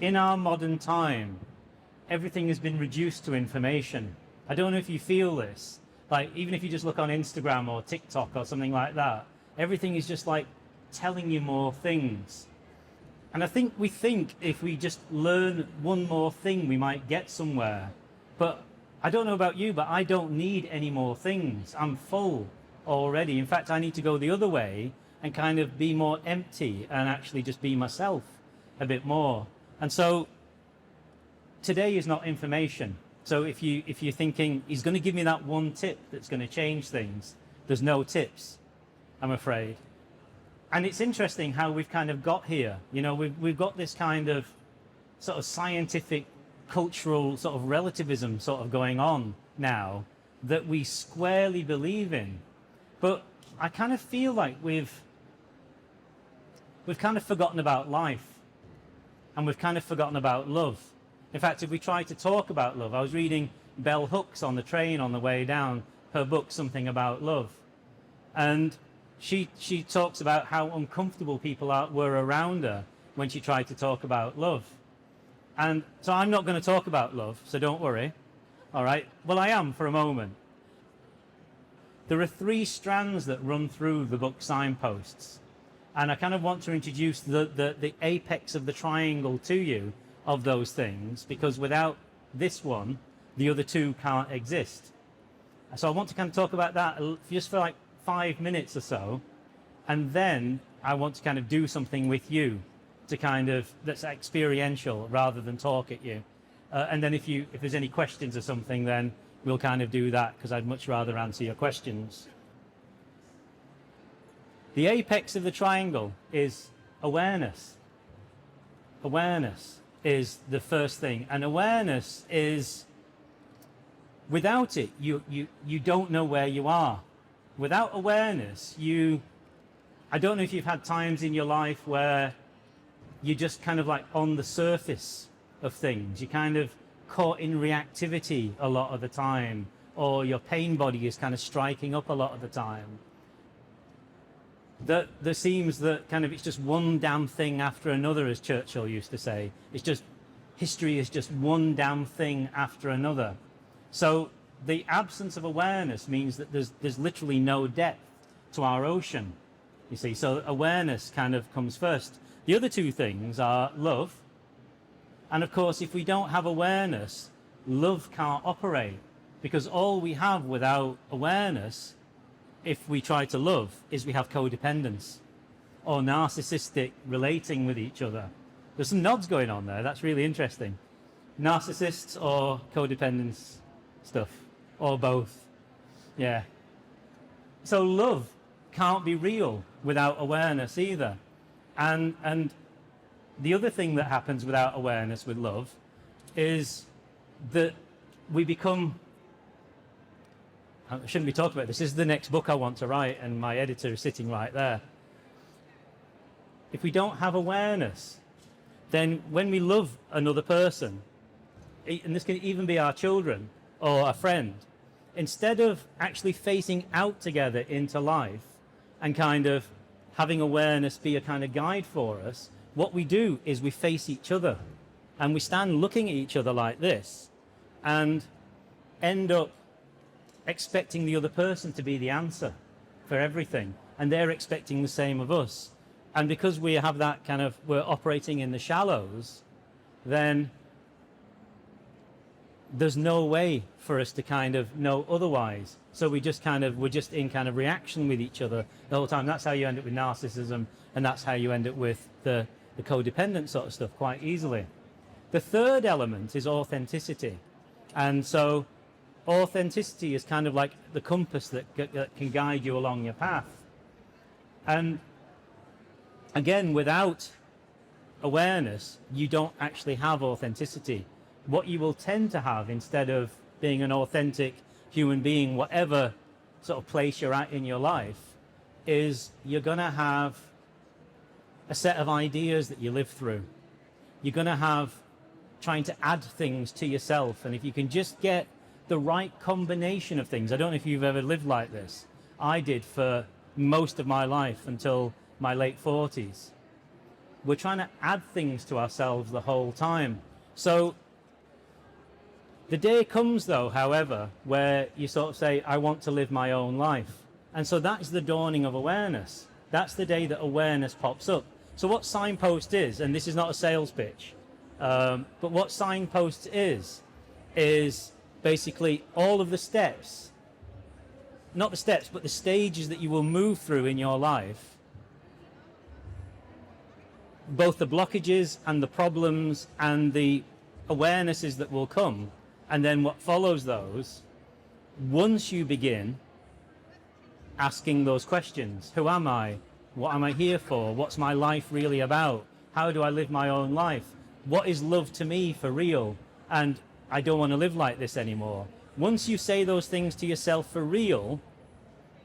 in our modern time, everything has been reduced to information. I don't know if you feel this. Like, even if you just look on Instagram or TikTok or something like that, everything is just like telling you more things. And I think we think if we just learn one more thing, we might get somewhere. But I don't know about you, but I don't need any more things. I'm full already. In fact, I need to go the other way and kind of be more empty and actually just be myself a bit more. And so today is not information. So if you're thinking he's going to give me that one tip that's going to change things, there's no tips, I'm afraid. And it's interesting how we've kind of got here. You know, we've got this kind of sort of scientific, cultural sort of relativism sort of going on now that we squarely believe in. But I kind of feel like we've kind of forgotten about life, and we've kind of forgotten about love. In fact, if we try to talk about love, I was reading Bell Hooks on the train on the way down, her book, Something About Love. And she talks about how uncomfortable people were around her when she tried to talk about love. And so I'm not going to talk about love, so don't worry. All right? Well, I am for a moment. There are 3 strands that run through the book Signposts. And I kind of want to introduce the apex of the triangle to you of those things, because without this one, the other 2 can't exist. So I want to kind of talk about that just for like 5 minutes or so, and then I want to kind of do something with you to kind of that's experiential rather than talk at you. And then if there's any questions or something, then we'll kind of do that, because I'd much rather answer your questions. The apex of the triangle is awareness. Awareness is the first thing, and awareness is, without it, you don't know where you are. Without awareness, I don't know if you've had times in your life where you're just kind of like on the surface of things. You're kind of caught in reactivity a lot of the time, or your pain body is kind of striking up a lot of the time. That there seems that kind of it's just one damn thing after another, as Churchill used to say. It's just, history is just one damn thing after another. So the absence of awareness means that there's literally no depth to our ocean, you see. So awareness kind of comes first. The other 2 things are love. And of course, if we don't have awareness, love can't operate, because all we have without awareness, if we try to love, is we have codependence or narcissistic relating with each other. There's some nods going on there. That's really interesting. Narcissists or codependence stuff, or both. Yeah. So love can't be real without awareness either. And the other thing that happens without awareness with love is that we become, I shouldn't be talking about this. This is the next book I want to write, and my editor is sitting right there. If we don't have awareness, then when we love another person, and this can even be our children or a friend, instead of actually facing out together into life and kind of having awareness be a kind of guide for us, what we do is we face each other, and we stand looking at each other like this and end up expecting the other person to be the answer for everything, and they're expecting the same of us. And because we have that kind of, we're operating in the shallows, then there's no way for us to kind of know otherwise. So we're just in kind of reaction with each other the whole time. That's how you end up with narcissism, and that's how you end up with the codependent sort of stuff quite easily. The third element is authenticity. And so authenticity is kind of like the compass that can guide you along your path. And again, without awareness, you don't actually have authenticity. What you will tend to have, instead of being an authentic human being, whatever sort of place you're at in your life, is you're going to have a set of ideas that you live through. You're going to have trying to add things to yourself. And if you can just get the right combination of things, I don't know if you've ever lived like this. I did for most of my life until my late 40s. we're trying to add things to ourselves the whole time. So the day comes, though, however, where you sort of say, I want to live my own life. And so that is the dawning of awareness. That's the day that awareness pops up. So what Signpost is, and this is not a sales pitch, but what Signpost is basically all of the steps, not the steps, but the stages that you will move through in your life, both the blockages and the problems and the awarenesses that will come, and then what follows those, once you begin asking those questions. Who am I? What am I here for? What's my life really about? How do I live my own life? What is love to me for real? And I don't want to live like this anymore. Once you say those things to yourself for real,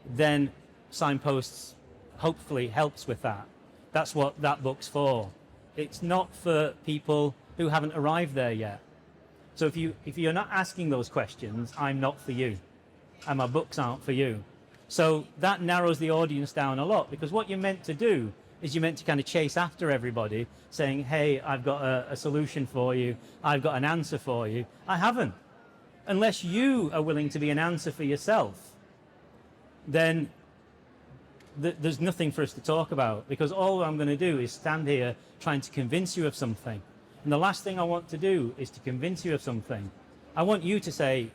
then Signposts hopefully helps with that. That's what that book's for. It's not for people who haven't arrived there yet. So if you're not asking those questions, I'm not for you, and my books aren't for you. So that narrows the audience down a lot, because what you're meant to do is you're meant to kind of chase after everybody saying, hey, I've got a solution for you, I've got an answer for you. I haven't. Unless you are willing to be an answer for yourself, then there's nothing for us to talk about, because all I'm going to do is stand here trying to convince you of something. And the last thing I want to do is to convince you of something. I want you to say,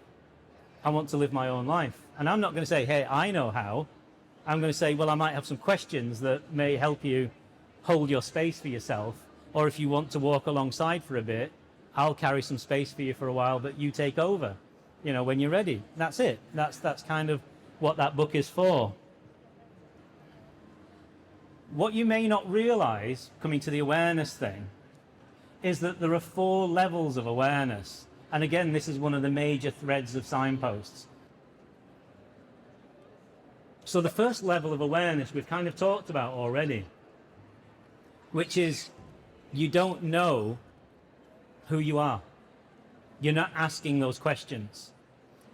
I want to live my own life. And I'm not going to say, hey, I know how. I'm going to say, well, I might have some questions that may help you hold your space for yourself. Or if you want to walk alongside for a bit, I'll carry some space for you for a while, but you take over, you know, when you're ready. That's it. That's kind of what that book is for. What you may not realize, coming to the awareness thing, is that there are 4 levels of awareness. And again, this is one of the major threads of Signposts. So the first level of awareness we've kind of talked about already, which is you don't know who you are. You're not asking those questions.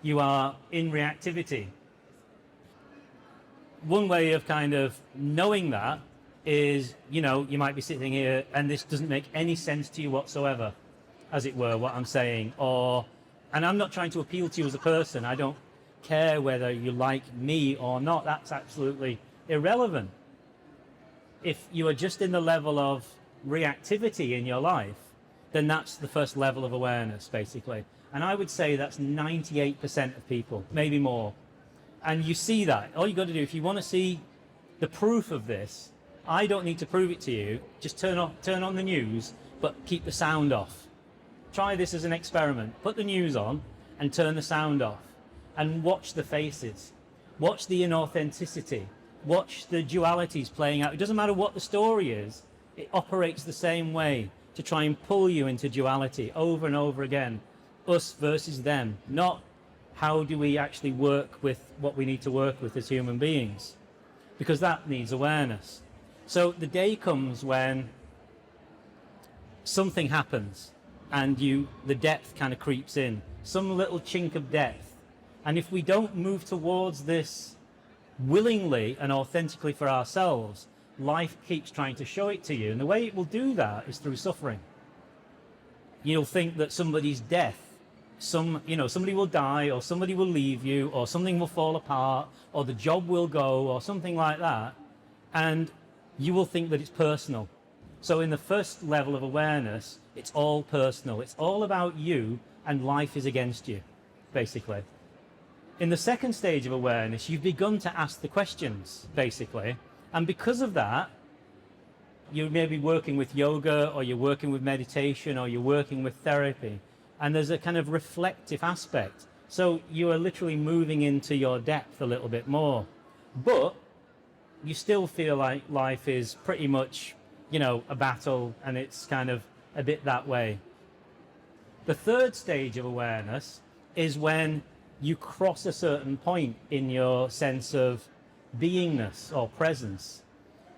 You are in reactivity. One way of kind of knowing that is, you know, you might be sitting here and this doesn't make any sense to you whatsoever, as it were, what I'm saying. And I'm not trying to appeal to you as a person. I don't care whether you like me or not. That's absolutely irrelevant. If you are just in the level of reactivity in your life, then that's the first level of awareness, basically. And I would say that's 98% of people, maybe more. And you see that. All you've got to do, if you want to see the proof of this, I don't need to prove it to you. Just turn on the news, but keep the sound off. Try this as an experiment. Put the news on and turn the sound off. And watch the faces. Watch the inauthenticity. Watch the dualities playing out. It doesn't matter what the story is. It operates the same way to try and pull you into duality over and over again. Us versus them. Not how do we actually work with what we need to work with as human beings. Because that needs awareness. So the day comes when something happens and the depth kind of creeps in. Some little chink of depth. And if we don't move towards this willingly and authentically for ourselves, life keeps trying to show it to you. And the way it will do that is through suffering. You'll think that somebody's death, somebody will die, or somebody will leave you, or something will fall apart, or the job will go, or something like that. And you will think that it's personal. So in the first level of awareness, it's all personal. It's all about you, and life is against you, basically. In the second stage of awareness, you've begun to ask the questions, basically. And because of that, you may be working with yoga, or you're working with meditation, or you're working with therapy. And there's a kind of reflective aspect. So you are literally moving into your depth a little bit more. But you still feel like life is pretty much, a battle, and it's kind of a bit that way. The third stage of awareness is when you cross a certain point in your sense of beingness or presence.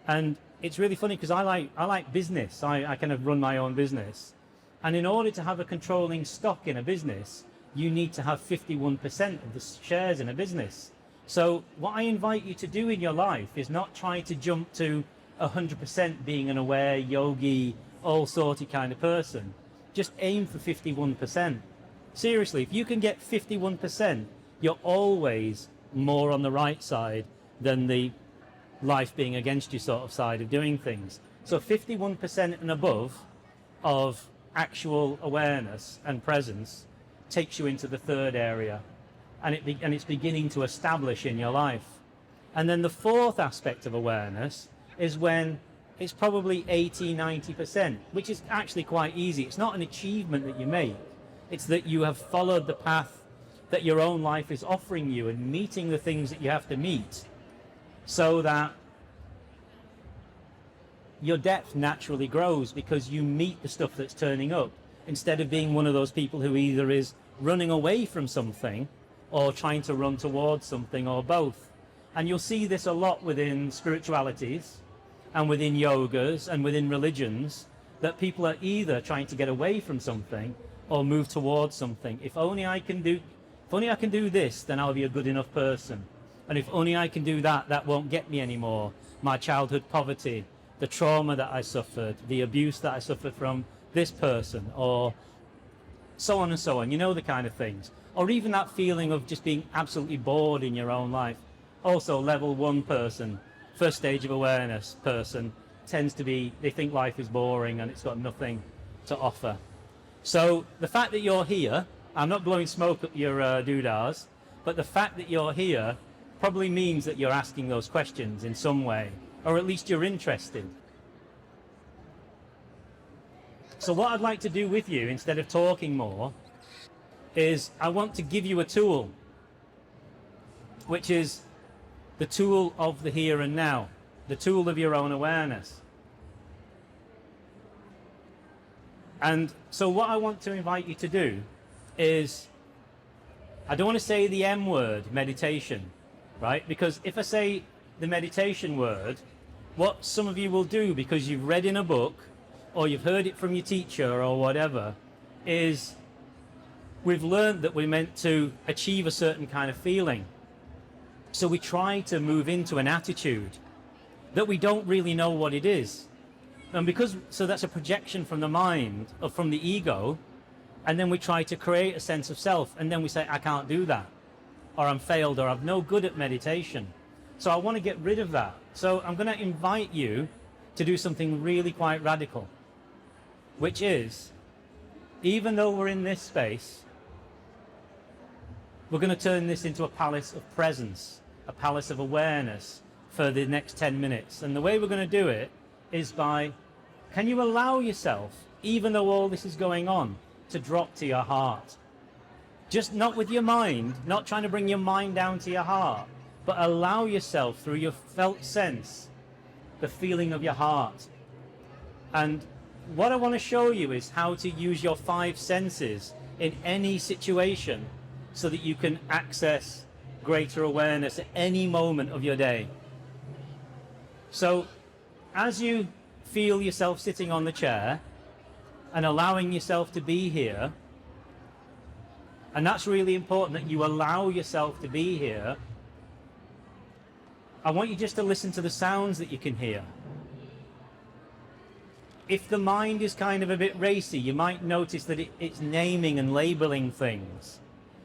And it's really funny because I like business. I kind of run my own business. And in order to have a controlling stock in a business, you need to have 51% of the shares in a business. So what I invite you to do in your life is not try to jump to 100% being an aware, yogi, all sorty kind of person. Just aim for 51%. Seriously, if you can get 51%, you're always more on the right side than the life being against you sort of side of doing things. So 51% and above of actual awareness and presence takes you into the third area, and it's beginning to establish in your life. And then the fourth aspect of awareness is when it's probably 80-90%, which is actually quite easy. It's not an achievement that you make, it's that you have followed the path that your own life is offering you and meeting the things that you have to meet, so that your depth naturally grows because you meet the stuff that's turning up, instead of being one of those people who either is running away from something or trying to run towards something, or both. And you'll see this a lot within spiritualities and within yogas and within religions, that people are either trying to get away from something or move towards something. If only I can do this, then I'll be a good enough person. And if only I can do that, that won't get me anymore. My childhood poverty, the trauma that I suffered, the abuse that I suffered from this person, or so on and so on. You know the kind of things. Or even that feeling of just being absolutely bored in your own life. Also, level 1 person, first stage of awareness person, tends to be, they think life is boring and it's got nothing to offer. So the fact that you're here, I'm not blowing smoke up your doodahs, but the fact that you're here probably means that you're asking those questions in some way, or at least you're interested. So what I'd like to do with you, instead of talking more, is I want to give you a tool, which is the tool of the here and now, the tool of your own awareness. And so what I want to invite you to do is, I don't want to say the M word, meditation, right? Because if I say the meditation word, what some of you will do, because you've read in a book or you've heard it from your teacher or whatever, is we've learned that we're meant to achieve a certain kind of feeling. So we try to move into an attitude that we don't really know what it is. And so that's a projection from the mind, or from the ego, and then we try to create a sense of self, and then we say, I can't do that, or I'm failed, or I'm no good at meditation. So I want to get rid of that. So I'm going to invite you to do something really quite radical, which is, even though we're in this space, we're going to turn this into a palace of presence, a palace of awareness for the next 10 minutes. And the way we're going to do it is by, can you allow yourself, even though all this is going on, to drop to your heart? Just not with your mind, not trying to bring your mind down to your heart, but allow yourself through your felt sense, the feeling of your heart. And what I want to show you is how to use your 5 senses in any situation, so that you can access greater awareness at any moment of your day. So as you feel yourself sitting on the chair and allowing yourself to be here, and that's really important, that you allow yourself to be here, I want you just to listen to the sounds that you can hear. If the mind is kind of a bit racy, you might notice that it's naming and labeling things.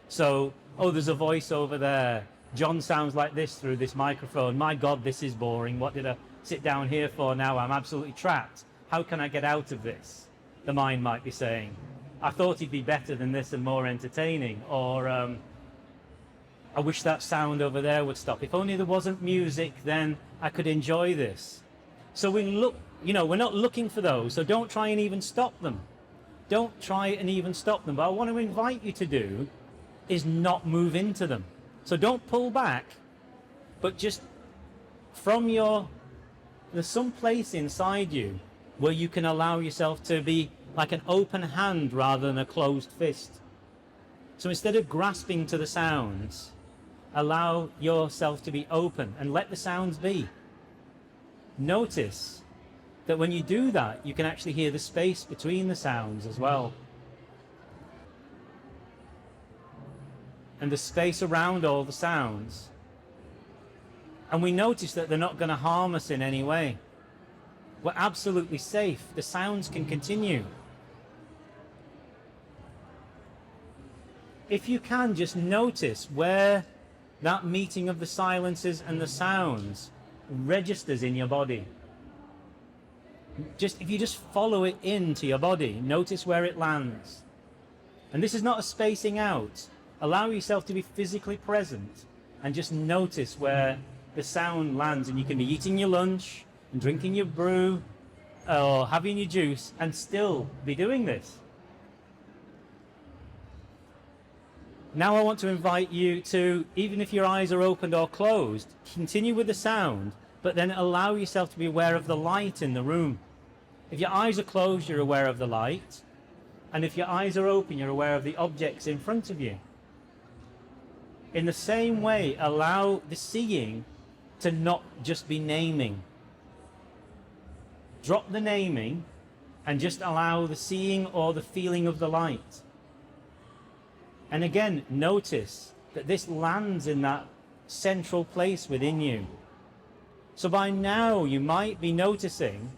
So, oh, there's a voice over there. John sounds like this through this microphone. My God, this is boring. What did I sit down here for now? I'm absolutely trapped. How can I get out of this? The mind might be saying. I thought he'd be better than this and more entertaining. Or, I wish that sound over there would stop. If only there wasn't music, then I could enjoy this. So we look, we're not looking for those. So don't try and even stop them. Don't try and even stop them. But I want to invite you to do is not move into them. So don't pull back, but just there's some place inside you where you can allow yourself to be like an open hand rather than a closed fist. So instead of grasping to the sounds, allow yourself to be open and let the sounds be. Notice that when you do that, you can actually hear the space between the sounds as well. And the space around all the sounds. And we notice that they're not going to harm us in any way. We're absolutely safe. The sounds can continue. If you can, just notice where that meeting of the silences and the sounds registers in your body. If you just follow it into your body, notice where it lands. And this is not a spacing out. Allow yourself to be physically present and just notice where the sound lands. And you can be eating your lunch and drinking your brew or having your juice and still be doing this. Now I want to invite you to, even if your eyes are opened or closed, continue with the sound, but then allow yourself to be aware of the light in the room. If your eyes are closed, you're aware of the light. And if your eyes are open, you're aware of the objects in front of you. In the same way, allow the seeing to not just be naming. Drop the naming and just allow the seeing or the feeling of the light. And again, notice that this lands in that central place within you. So by now you might be noticing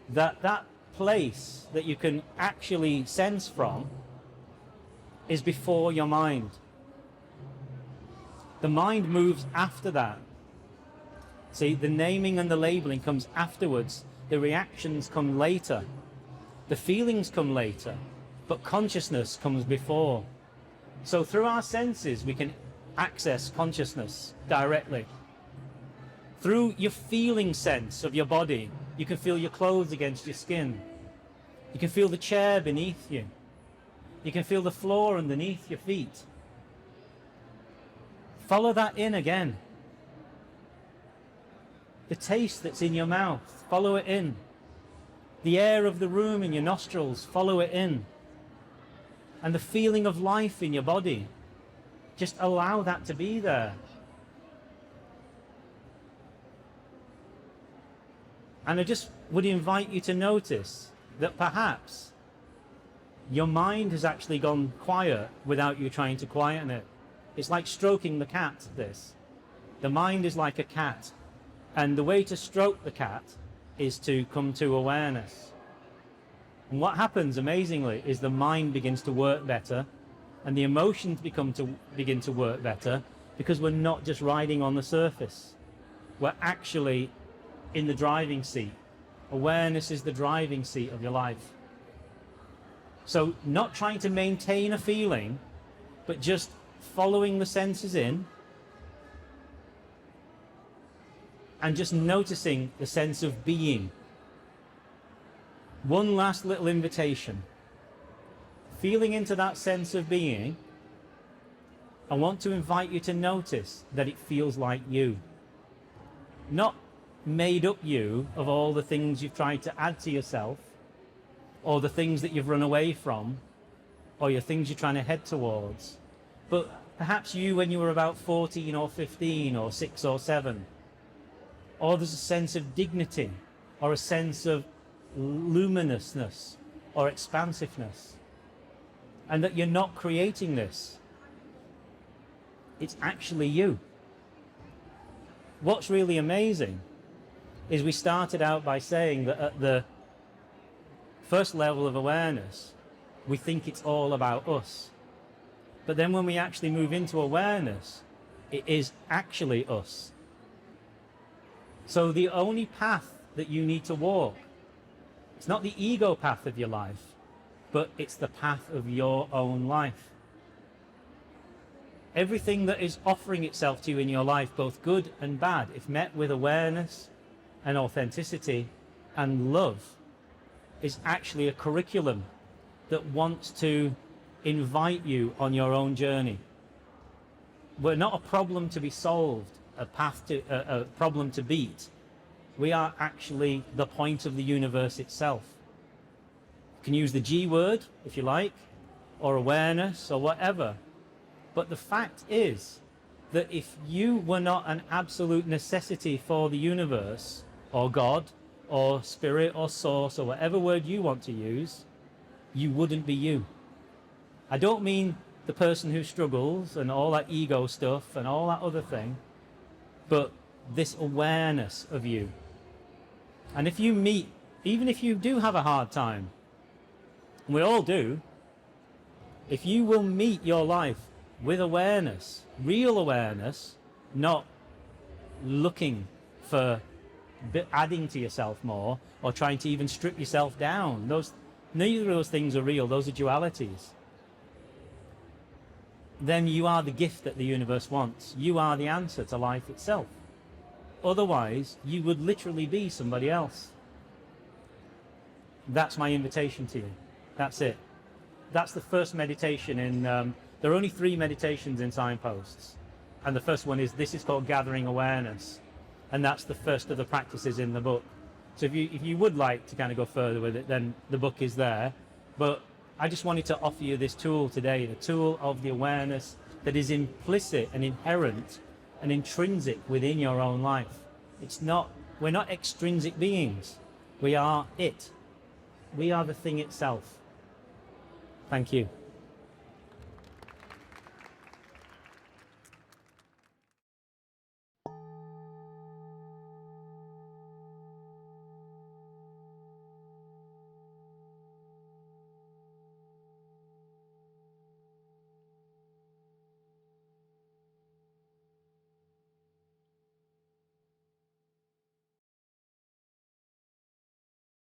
that that place that you can actually sense from is before your mind. The mind moves after that. See, the naming and the labeling comes afterwards. The reactions come later. The feelings come later. But consciousness comes before. So through our senses, we can access consciousness directly. Through your feeling sense of your body, you can feel your clothes against your skin. You can feel the chair beneath you. You can feel the floor underneath your feet. Follow that in again. The taste that's in your mouth, follow it in. The air of the room in your nostrils, follow it in. And the feeling of life in your body, just allow that to be there. And I just would invite you to notice that perhaps your mind has actually gone quiet without you trying to quieten it. It's like stroking the cat, this. The mind is like a cat. And the way to stroke the cat is to come to awareness. And what happens, amazingly, is the mind begins to work better and the emotions begin to work better because we're not just riding on the surface. We're actually in the driving seat. Awareness is the driving seat of your life. So not trying to maintain a feeling, but just following the senses in and just noticing the sense of being. One last little invitation. Feeling into that sense of being, I want to invite you to notice that it feels like you. Not made up you of all the things you've tried to add to yourself, or the things that you've run away from, or your things you're trying to head towards. But perhaps you when you were about 14 or 15 or 6 or 7. Or there's a sense of dignity, or a sense of luminousness, or expansiveness. And that you're not creating this. It's actually you. What's really amazing is we started out by saying that at the first level of awareness, we think it's all about us. But then when we actually move into awareness, it is actually us. So the only path that you need to walk, it's not the ego path of your life, but it's the path of your own life. Everything that is offering itself to you in your life, both good and bad, if met with awareness and authenticity and love, is actually a curriculum that wants to invite you on your own journey. We're not a problem to be solved, a problem to beat. We are actually the point of the universe itself. You can use the G word, if you like, or awareness, or whatever. But the fact is that if you were not an absolute necessity for the universe, or God, or spirit, or source, or whatever word you want to use, you wouldn't be you. I don't mean the person who struggles and all that ego stuff and all that other thing, but this awareness of you. And if you meet, even if you do have a hard time, and we all do, if you will meet your life with awareness, real awareness, not looking for adding to yourself more or trying to even strip yourself down, neither of those things are real, those are dualities, then you are the gift that the universe wants. You are the answer to life itself. Otherwise, you would literally be somebody else. That's my invitation to you. That's it. That's the first meditation in, there are only 3 meditations in Signposts. And the first one is, this is called Gathering Awareness. And that's the first of the practices in the book. So if you would like to kind of go further with it, then the book is there. But I just wanted to offer you this tool today, the tool of the awareness that is implicit and inherent and intrinsic within your own life. We're not extrinsic beings. We are it. We are the thing itself. Thank you.